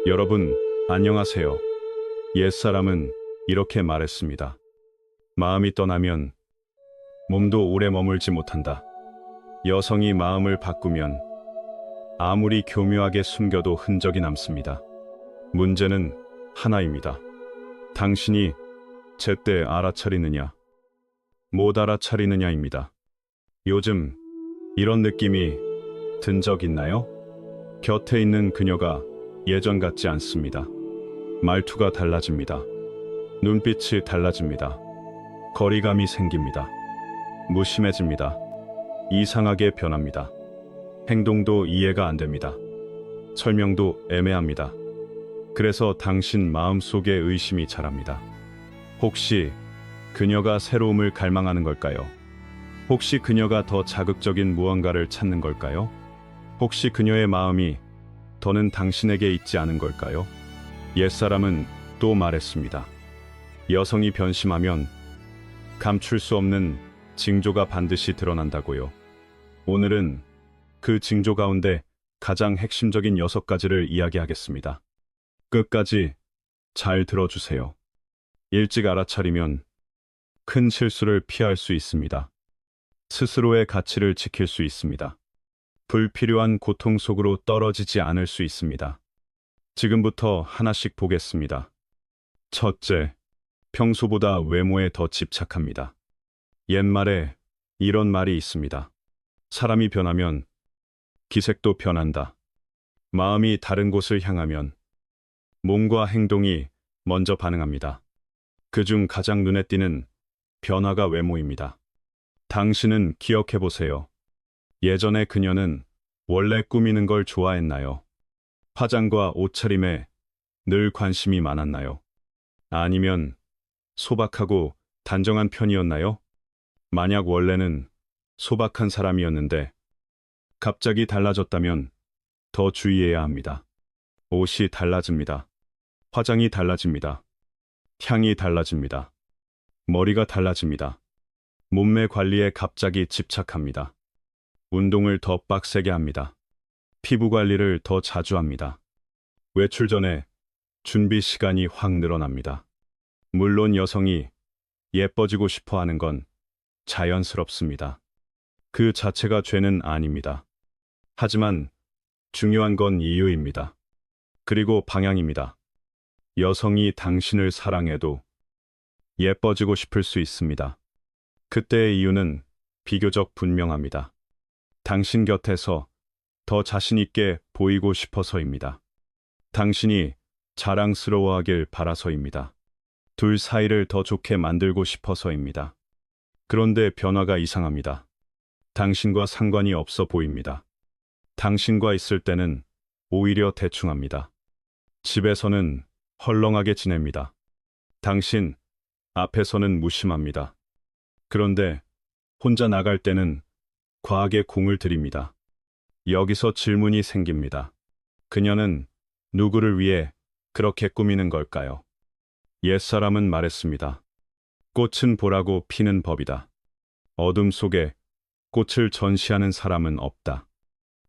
여러분, 안녕하세요. 옛사람은 이렇게 말했습니다. 마음이 떠나면 몸도 오래 머물지 못한다. 여성이 마음을 바꾸면 아무리 교묘하게 숨겨도 흔적이 남습니다. 문제는 하나입니다. 당신이 제때 알아차리느냐, 못 알아차리느냐입니다. 요즘 이런 느낌이 든 적 있나요? 곁에 있는 그녀가 예전 같지 않습니다. 말투가 달라집니다. 눈빛이 달라집니다. 거리감이 생깁니다. 무심해집니다. 이상하게 변합니다. 행동도 이해가 안 됩니다. 설명도 애매합니다. 그래서 당신 마음속에 의심이 자랍니다. 혹시 그녀가 새로움을 갈망하는 걸까요? 혹시 그녀가 더 자극적인 무언가를 찾는 걸까요? 혹시 그녀의 마음이 더는 당신에게 있지 않은 걸까요? 옛사람은 또 말했습니다. 여성이 변심하면 감출 수 없는 징조가 반드시 드러난다고요. 오늘은 그 징조 가운데 가장 핵심적인 6가지를 이야기하겠습니다. 끝까지 잘 들어주세요. 일찍 알아차리면 큰 실수를 피할 수 있습니다. 스스로의 가치를 지킬 수 있습니다. 불필요한 고통 속으로 떨어지지 않을 수 있습니다. 지금부터 하나씩 보겠습니다. 첫째, 평소보다 외모에 더 집착합니다. 옛말에 이런 말이 있습니다. 사람이 변하면 기색도 변한다. 마음이 다른 곳을 향하면 몸과 행동이 먼저 반응합니다. 그중 가장 눈에 띄는 변화가 외모입니다. 당신은 기억해 보세요. 예전에 그녀는 원래 꾸미는 걸 좋아했나요? 화장과 옷차림에 늘 관심이 많았나요? 아니면 소박하고 단정한 편이었나요? 만약 원래는 소박한 사람이었는데 갑자기 달라졌다면 더 주의해야 합니다. 옷이 달라집니다. 화장이 달라집니다. 향이 달라집니다. 머리가 달라집니다. 몸매 관리에 갑자기 집착합니다. 운동을 더 빡세게 합니다. 피부 관리를 더 자주 합니다. 외출 전에 준비 시간이 확 늘어납니다. 물론 여성이 예뻐지고 싶어 하는 건 자연스럽습니다. 그 자체가 죄는 아닙니다. 하지만 중요한 건 이유입니다. 그리고 방향입니다. 여성이 당신을 사랑해도 예뻐지고 싶을 수 있습니다. 그때의 이유는 비교적 분명합니다. 당신 곁에서 더 자신 있게 보이고 싶어서입니다. 당신이 자랑스러워하길 바라서입니다. 둘 사이를 더 좋게 만들고 싶어서입니다. 그런데 변화가 이상합니다. 당신과 상관이 없어 보입니다. 당신과 있을 때는 오히려 대충합니다. 집에서는 헐렁하게 지냅니다. 당신 앞에서는 무심합니다. 그런데 혼자 나갈 때는 과하게 공을 들입니다. 여기서 질문이 생깁니다. 그녀는 누구를 위해 그렇게 꾸미는 걸까요? 옛사람은 말했습니다. 꽃은 보라고 피는 법이다. 어둠 속에 꽃을 전시하는 사람은 없다.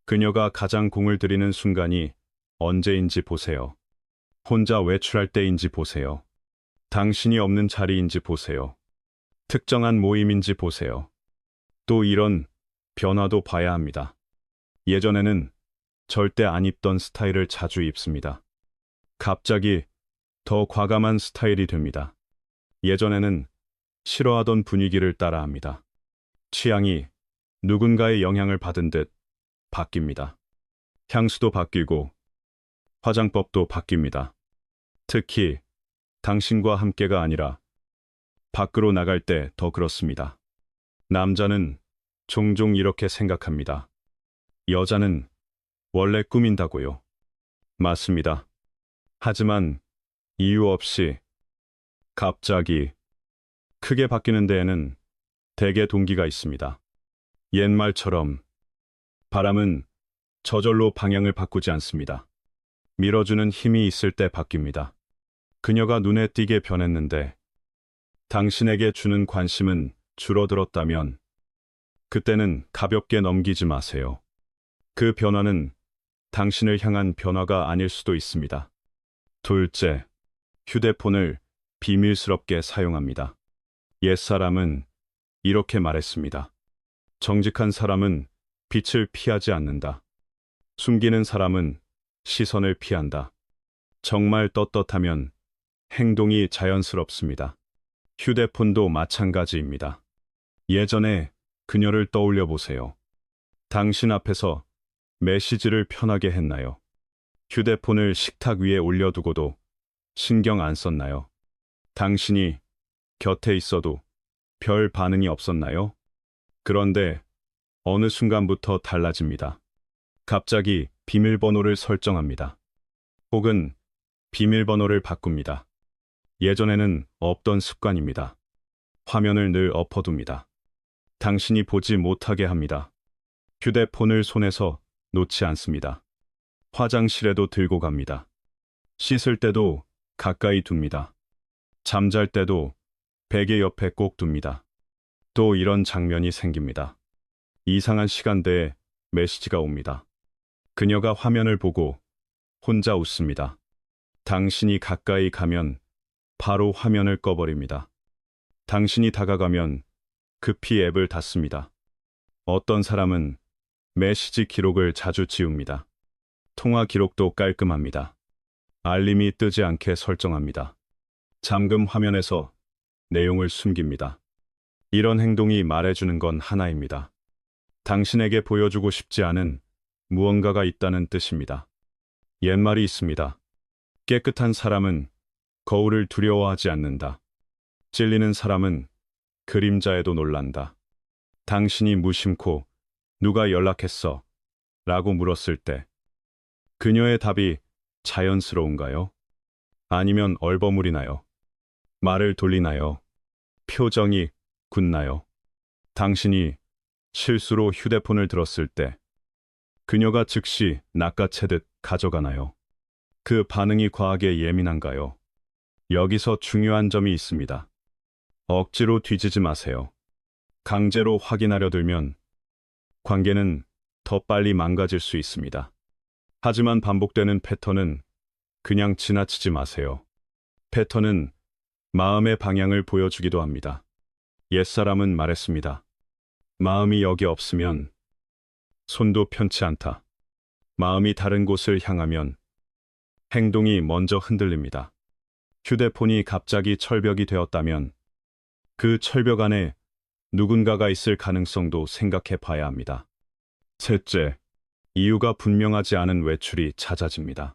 그녀가 가장 공을 들이는 순간이 언제인지 보세요. 혼자 외출할 때인지 보세요. 당신이 없는 자리인지 보세요. 특정한 모임인지 보세요. 또 이런 변화도 봐야 합니다. 예전에는 절대 안 입던 스타일을 자주 입습니다. 갑자기 더 과감한 스타일이 됩니다. 예전에는 싫어하던 분위기를 따라합니다. 취향이 누군가의 영향을 받은 듯 바뀝니다. 향수도 바뀌고 화장법도 바뀝니다. 특히 당신과 함께가 아니라 밖으로 나갈 때 더 그렇습니다. 남자는 종종 이렇게 생각합니다. 여자는 원래 꾸민다고요. 맞습니다. 하지만 이유 없이 갑자기 크게 바뀌는 데에는 대개 동기가 있습니다. 옛말처럼 바람은 저절로 방향을 바꾸지 않습니다. 밀어주는 힘이 있을 때 바뀝니다. 그녀가 눈에 띄게 변했는데 당신에게 주는 관심은 줄어들었다면 그때는 가볍게 넘기지 마세요. 그 변화는 당신을 향한 변화가 아닐 수도 있습니다. 둘째, 휴대폰을 비밀스럽게 사용합니다. 옛사람은 이렇게 말했습니다. 정직한 사람은 빛을 피하지 않는다. 숨기는 사람은 시선을 피한다. 정말 떳떳하면 행동이 자연스럽습니다. 휴대폰도 마찬가지입니다. 예전에 그녀를 떠올려 보세요. 당신 앞에서 메시지를 편하게 했나요? 휴대폰을 식탁 위에 올려두고도 신경 안 썼나요? 당신이 곁에 있어도 별 반응이 없었나요? 그런데 어느 순간부터 달라집니다. 갑자기 비밀번호를 설정합니다. 혹은 비밀번호를 바꿉니다. 예전에는 없던 습관입니다. 화면을 늘 엎어둡니다. 당신이 보지 못하게 합니다. 휴대폰을 손에서 놓지 않습니다. 화장실에도 들고 갑니다. 씻을 때도 가까이 둡니다. 잠잘 때도 베개 옆에 꼭 둡니다. 또 이런 장면이 생깁니다. 이상한 시간대에 메시지가 옵니다. 그녀가 화면을 보고 혼자 웃습니다. 당신이 가까이 가면 바로 화면을 꺼버립니다. 당신이 다가가면 급히 앱을 닫습니다. 어떤 사람은 메시지 기록을 자주 지웁니다. 통화 기록도 깔끔합니다. 알림이 뜨지 않게 설정합니다. 잠금 화면에서 내용을 숨깁니다. 이런 행동이 말해주는 건 하나입니다. 당신에게 보여주고 싶지 않은 무언가가 있다는 뜻입니다. 옛말이 있습니다. 깨끗한 사람은 거울을 두려워하지 않는다. 찔리는 사람은 그림자에도 놀란다. 당신이 무심코 누가 연락했어? 라고 물었을 때 그녀의 답이 자연스러운가요? 아니면 얼버무리나요? 말을 돌리나요? 표정이 굳나요? 당신이 실수로 휴대폰을 들었을 때 그녀가 즉시 낚아채듯 가져가나요? 그 반응이 과하게 예민한가요? 여기서 중요한 점이 있습니다. 억지로 뒤지지 마세요. 강제로 확인하려 들면 관계는 더 빨리 망가질 수 있습니다. 하지만 반복되는 패턴은 그냥 지나치지 마세요. 패턴은 마음의 방향을 보여주기도 합니다. 옛사람은 말했습니다. 마음이 여기 없으면 손도 편치 않다. 마음이 다른 곳을 향하면 행동이 먼저 흔들립니다. 휴대폰이 갑자기 철벽이 되었다면 그 철벽 안에 누군가가 있을 가능성도 생각해 봐야 합니다. 셋째, 이유가 분명하지 않은 외출이 잦아집니다.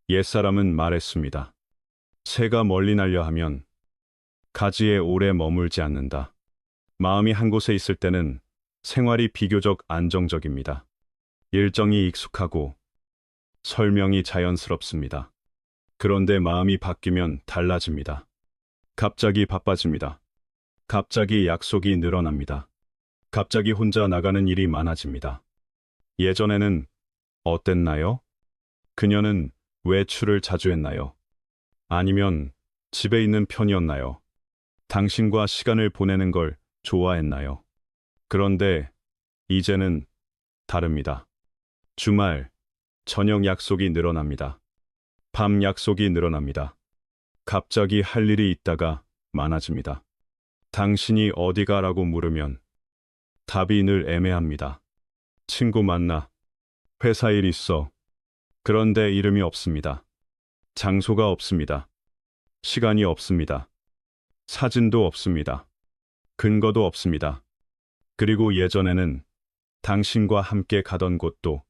옛사람은 말했습니다. 새가 멀리 날려 하면 가지에 오래 머물지 않는다. 마음이 한 곳에 있을 때는 생활이 비교적 안정적입니다. 일정이 익숙하고 설명이 자연스럽습니다. 그런데 마음이 바뀌면 달라집니다. 갑자기 바빠집니다. 갑자기 약속이 늘어납니다. 갑자기 혼자 나가는 일이 많아집니다. 예전에는 어땠나요? 그녀는 외출을 자주 했나요? 아니면 집에 있는 편이었나요? 당신과 시간을 보내는 걸 좋아했나요? 그런데 이제는 다릅니다. 주말, 저녁 약속이 늘어납니다. 밤 약속이 늘어납니다. 갑자기 할 일이 있다가 많아집니다. 당신이 어디 가라고 물으면 답이 늘 애매합니다. 친구 만나, 회사 일 있어. 그런데 이름이 없습니다. 장소가 없습니다. 시간이 없습니다. 사진도 없습니다. 근거도 없습니다. 그리고 예전에는 당신과 함께 가던 곳도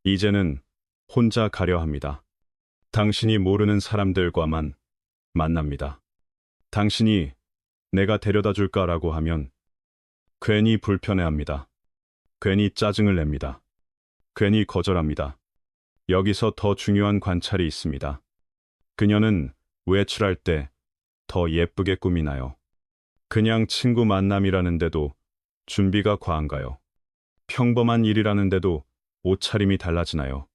이제는 혼자 가려 합니다. 당신이 모르는 사람들과만 만납니다. 당신이 내가 데려다 줄까라고 하면 괜히 불편해합니다. 괜히 짜증을 냅니다. 괜히 거절합니다. 여기서 더 중요한 관찰이 있습니다. 그녀는 외출할 때 더 예쁘게 꾸미나요? 그냥 친구 만남이라는데도 준비가 과한가요? 평범한 일이라는데도 옷차림이 달라지나요?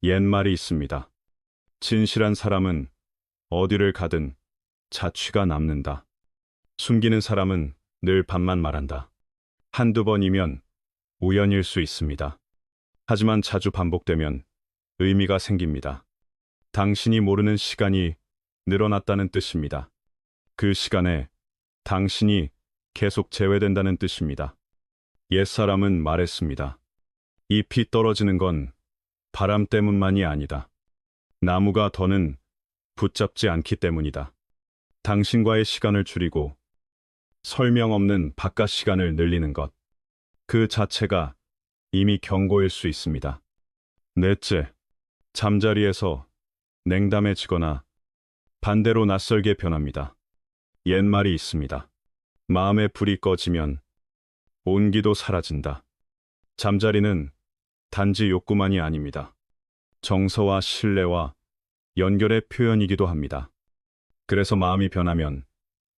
옛말이 있습니다. 진실한 사람은 어디를 가든 자취가 남는다. 숨기는 사람은 늘 반만 말한다. 한두 번이면 우연일 수 있습니다. 하지만 자주 반복되면 의미가 생깁니다. 당신이 모르는 시간이 늘어났다는 뜻입니다. 그 시간에 당신이 계속 제외된다는 뜻입니다. 옛사람은 말했습니다. 잎이 떨어지는 건 바람 때문만이 아니다. 나무가 더는 붙잡지 않기 때문이다. 당신과의 시간을 줄이고 설명 없는 바깥 시간을 늘리는 것. 그 자체가 이미 경고일 수 있습니다. 넷째, 잠자리에서 냉담해지거나 반대로 낯설게 변합니다. 옛말이 있습니다. 마음의 불이 꺼지면 온기도 사라진다. 잠자리는 단지 욕구만이 아닙니다. 정서와 신뢰와 연결의 표현이기도 합니다. 그래서 마음이 변하면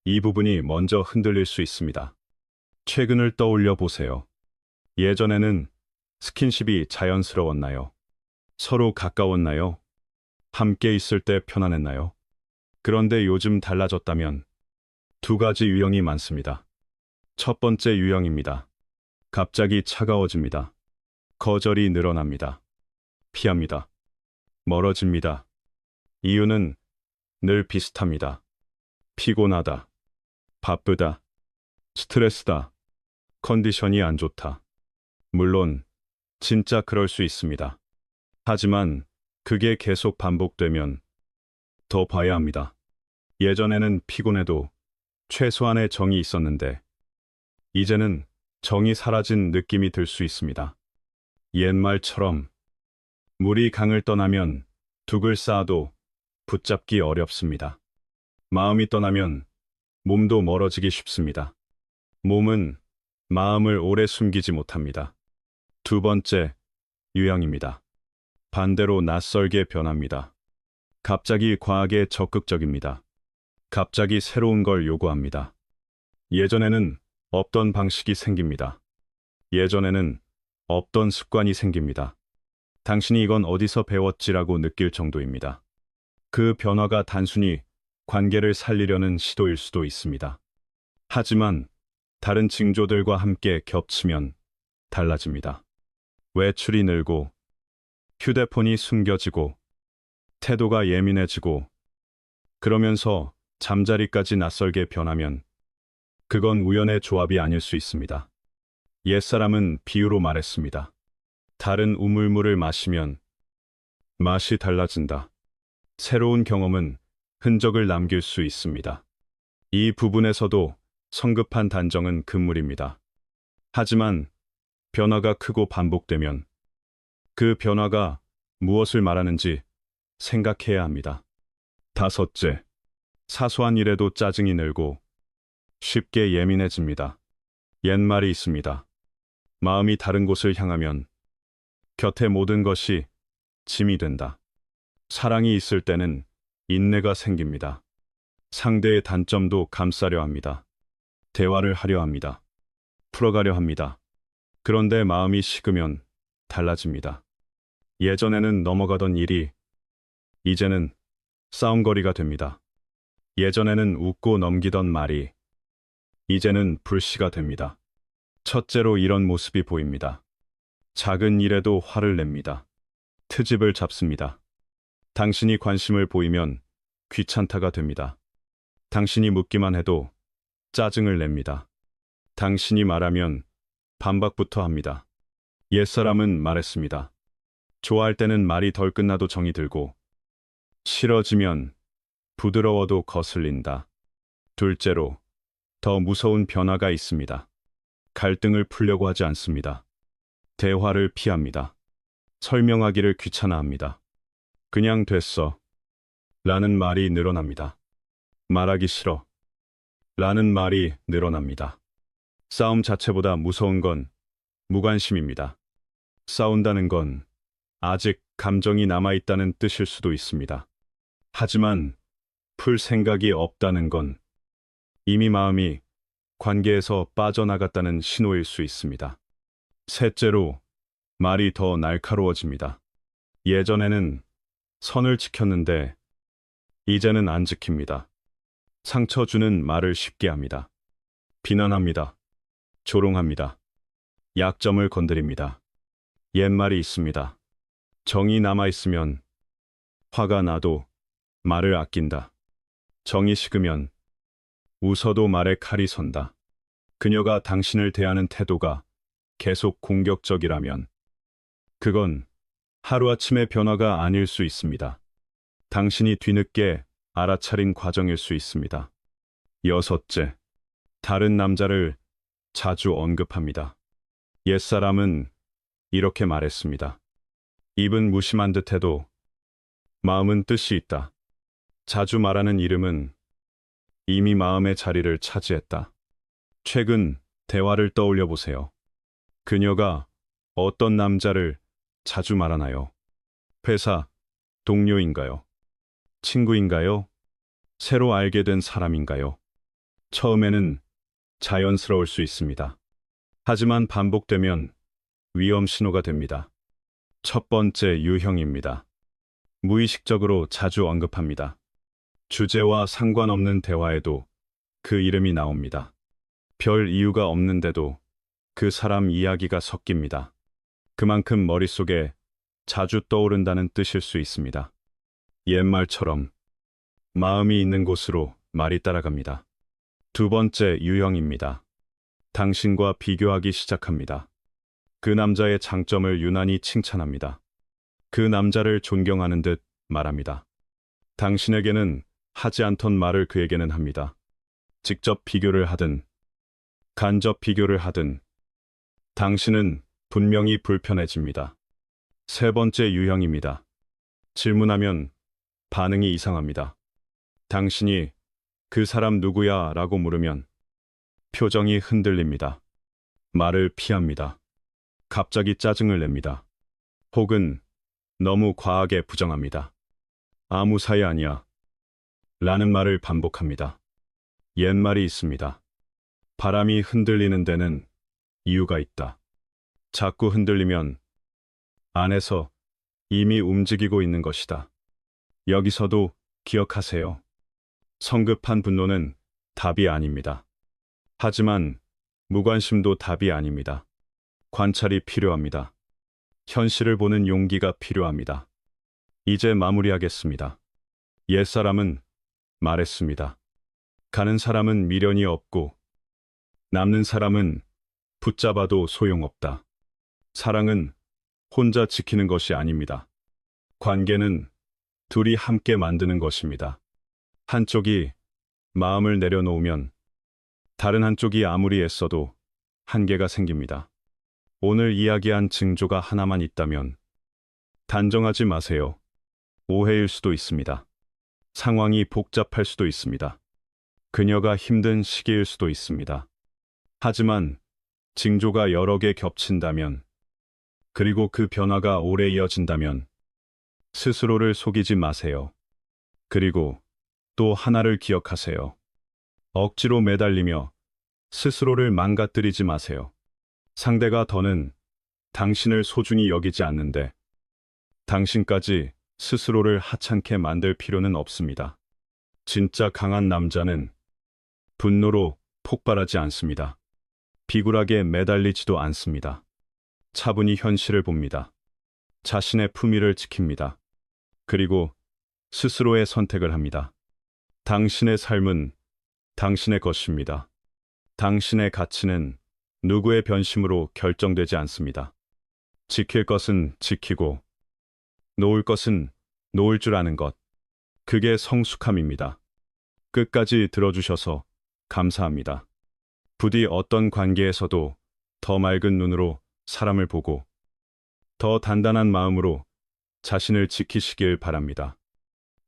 이 부분이 먼저 흔들릴 수 있습니다. 최근을 떠올려 보세요. 예전에는 스킨십이 자연스러웠나요? 서로 가까웠나요? 함께 있을 때 편안했나요? 그런데 요즘 달라졌다면 두 가지 유형이 많습니다. 첫 번째 유형입니다. 갑자기 차가워집니다. 거절이 늘어납니다. 피합니다. 멀어집니다. 이유는 늘 비슷합니다. 피곤하다. 바쁘다. 스트레스다. 컨디션이 안 좋다. 물론 진짜 그럴 수 있습니다. 하지만 그게 계속 반복되면 더 봐야 합니다. 예전에는 피곤해도 최소한의 정이 있었는데 이제는 정이 사라진 느낌이 들 수 있습니다. 옛말처럼 물이 강을 떠나면 둑을 쌓아도 붙잡기 어렵습니다. 마음이 떠나면 몸도 멀어지기 쉽습니다. 몸은 마음을 오래 숨기지 못합니다. 두 번째 유형입니다. 반대로 낯설게 변합니다. 갑자기 과하게 적극적입니다. 갑자기 새로운 걸 요구합니다. 예전에는 없던 방식이 생깁니다. 예전에는 없던 습관이 생깁니다. 당신이 이건 어디서 배웠지라고 느낄 정도입니다. 그 변화가 단순히 관계를 살리려는 시도일 수도 있습니다. 하지만 다른 징조들과 함께 겹치면 달라집니다. 외출이 늘고, 휴대폰이 숨겨지고, 태도가 예민해지고, 그러면서 잠자리까지 낯설게 변하면 그건 우연의 조합이 아닐 수 있습니다. 옛사람은 비유로 말했습니다. 다른 우물물을 마시면 맛이 달라진다. 새로운 경험은 흔적을 남길 수 있습니다. 이 부분에서도 성급한 단정은 금물입니다. 하지만 변화가 크고 반복되면 그 변화가 무엇을 말하는지 생각해야 합니다. 다섯째, 사소한 일에도 짜증이 늘고 쉽게 예민해집니다. 옛말이 있습니다. 마음이 다른 곳을 향하면 곁에 모든 것이 짐이 된다. 사랑이 있을 때는 인내가 생깁니다. 상대의 단점도 감싸려 합니다. 대화를 하려 합니다. 풀어가려 합니다. 그런데 마음이 식으면 달라집니다. 예전에는 넘어가던 일이 이제는 싸움거리가 됩니다. 예전에는 웃고 넘기던 말이 이제는 불씨가 됩니다. 첫째로 이런 모습이 보입니다. 작은 일에도 화를 냅니다. 트집을 잡습니다. 당신이 관심을 보이면 귀찮다가 됩니다. 당신이 묻기만 해도 짜증을 냅니다. 당신이 말하면 반박부터 합니다. 옛사람은 말했습니다. 좋아할 때는 말이 덜 끝나도 정이 들고, 싫어지면 부드러워도 거슬린다. 둘째로, 더 무서운 변화가 있습니다. 갈등을 풀려고 하지 않습니다. 대화를 피합니다. 설명하기를 귀찮아합니다. 그냥 됐어. 라는 말이 늘어납니다. 말하기 싫어. 라는 말이 늘어납니다. 싸움 자체보다 무서운 건 무관심입니다. 싸운다는 건 아직 감정이 남아있다는 뜻일 수도 있습니다. 하지만 풀 생각이 없다는 건 이미 마음이 관계에서 빠져나갔다는 신호일 수 있습니다. 셋째로, 말이 더 날카로워집니다. 예전에는 선을 지켰는데 이제는 안 지킵니다. 상처 주는 말을 쉽게 합니다. 비난합니다. 조롱합니다. 약점을 건드립니다. 옛말이 있습니다. 정이 남아있으면 화가 나도 말을 아낀다. 정이 식으면 웃어도 말에 칼이 선다. 그녀가 당신을 대하는 태도가 계속 공격적이라면 그건 하루아침의 변화가 아닐 수 있습니다. 당신이 뒤늦게 알아차린 과정일 수 있습니다. 여섯째, 다른 남자를 자주 언급합니다. 옛사람은 이렇게 말했습니다. 입은 무심한 듯해도 마음은 뜻이 있다. 자주 말하는 이름은 이미 마음의 자리를 차지했다. 최근 대화를 떠올려 보세요. 그녀가 어떤 남자를 자주 말하나요? 회사 동료인가요? 친구인가요? 새로 알게 된 사람인가요? 처음에는 자연스러울 수 있습니다. 하지만 반복되면 위험 신호가 됩니다. 첫 번째 유형입니다. 무의식적으로 자주 언급합니다. 주제와 상관없는 대화에도 그 이름이 나옵니다. 별 이유가 없는데도 그 사람 이야기가 섞입니다. 그만큼 머릿속에 자주 떠오른다는 뜻일 수 있습니다. 옛말처럼 마음이 있는 곳으로 말이 따라갑니다. 두 번째 유형입니다. 당신과 비교하기 시작합니다. 그 남자의 장점을 유난히 칭찬합니다. 그 남자를 존경하는 듯 말합니다. 당신에게는 하지 않던 말을 그에게는 합니다. 직접 비교를 하든 간접 비교를 하든 당신은 분명히 불편해집니다. 세 번째 유형입니다. 질문하면 반응이 이상합니다. 당신이 그 사람 누구야? 라고 물으면 표정이 흔들립니다. 말을 피합니다. 갑자기 짜증을 냅니다. 혹은 너무 과하게 부정합니다. 아무 사이 아니야. 라는 말을 반복합니다. 옛말이 있습니다. 바람이 흔들리는 데는 이유가 있다. 자꾸 흔들리면 안에서 이미 움직이고 있는 것이다. 여기서도 기억하세요. 성급한 분노는 답이 아닙니다. 하지만 무관심도 답이 아닙니다. 관찰이 필요합니다. 현실을 보는 용기가 필요합니다. 이제 마무리하겠습니다. 옛사람은 말했습니다. 가는 사람은 미련이 없고 남는 사람은 붙잡아도 소용없다. 사랑은 혼자 지키는 것이 아닙니다. 관계는 둘이 함께 만드는 것입니다. 한쪽이 마음을 내려놓으면 다른 한쪽이 아무리 애써도 한계가 생깁니다. 오늘 이야기한 징조가 하나만 있다면 단정하지 마세요. 오해일 수도 있습니다. 상황이 복잡할 수도 있습니다. 그녀가 힘든 시기일 수도 있습니다. 하지만 징조가 여러 개 겹친다면, 그리고 그 변화가 오래 이어진다면 스스로를 속이지 마세요. 그리고 또 하나를 기억하세요. 억지로 매달리며 스스로를 망가뜨리지 마세요. 상대가 더는 당신을 소중히 여기지 않는데 당신까지 스스로를 하찮게 만들 필요는 없습니다. 진짜 강한 남자는 분노로 폭발하지 않습니다. 비굴하게 매달리지도 않습니다. 차분히 현실을 봅니다. 자신의 품위를 지킵니다. 그리고 스스로의 선택을 합니다. 당신의 삶은 당신의 것입니다. 당신의 가치는 누구의 변심으로 결정되지 않습니다. 지킬 것은 지키고 놓을 것은 놓을 줄 아는 것. 그게 성숙함입니다. 끝까지 들어주셔서 감사합니다. 부디 어떤 관계에서도 더 맑은 눈으로 사람을 보고 더 단단한 마음으로 자신을 지키시길 바랍니다.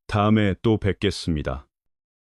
다음에 또 뵙겠습니다.